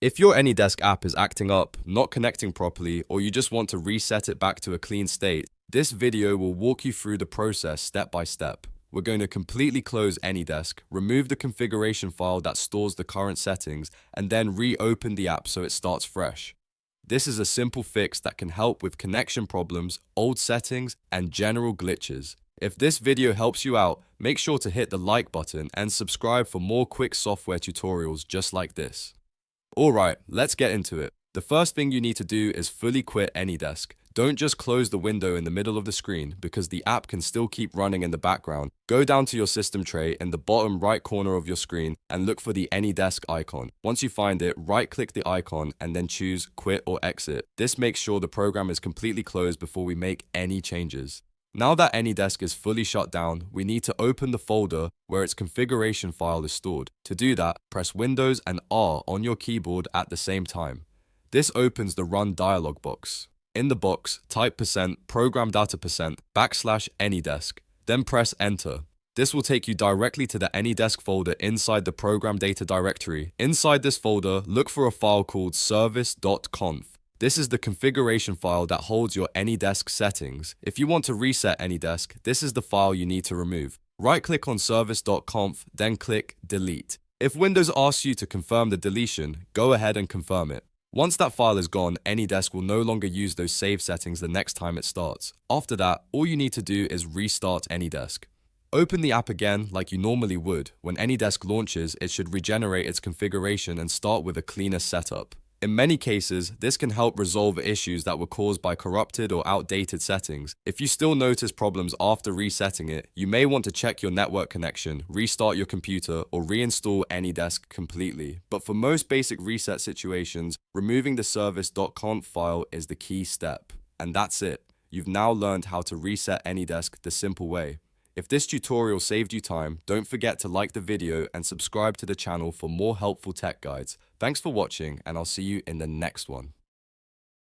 If your AnyDesk app is acting up, not connecting properly, or you just want to reset it back to a clean state, this video will walk you through the process step by step. We're going to completely close AnyDesk, remove the configuration file that stores the current settings, and then reopen the app so it starts fresh. This is a simple fix that can help with connection problems, old settings, and general glitches. If this video helps you out, make sure to hit the like button and subscribe for more quick software tutorials just like this. Alright, let's get into it. The first thing you need to do is fully quit AnyDesk. Don't just close the window in the middle of the screen because the app can still keep running in the background. Go down to your system tray in the bottom right corner of your screen and look for the AnyDesk icon. Once you find it, right-click the icon and then choose Quit or Exit. This makes sure the program is completely closed before we make any changes. Now that AnyDesk is fully shut down, we need to open the folder where its configuration file is stored. To do that, press Windows and R on your keyboard at the same time. This opens the Run dialog box. In the box, type %ProgramData% \AnyDesk, then press Enter. This will take you directly to the AnyDesk folder inside the ProgramData directory. Inside this folder, look for a file called Service.Conf. This is the configuration file that holds your AnyDesk settings. If you want to reset AnyDesk, this is the file you need to remove. Right-click on Service.Conf, then click Delete. If Windows asks you to confirm the deletion, go ahead and confirm it. Once that file is gone, AnyDesk will no longer use those save settings the next time it starts. After that, all you need to do is restart AnyDesk. Open the app again like you normally would. When AnyDesk launches, it should regenerate its configuration and start with a cleaner setup. In many cases, this can help resolve issues that were caused by corrupted or outdated settings. If you still notice problems after resetting it, you may want to check your network connection, restart your computer, or reinstall AnyDesk completely. But for most basic reset situations, removing the Service.Conf file is the key step. And that's it. You've now learned how to reset AnyDesk the simple way. If this tutorial saved you time, don't forget to like the video and subscribe to the channel for more helpful tech guides. Thanks for watching, and I'll see you in the next one.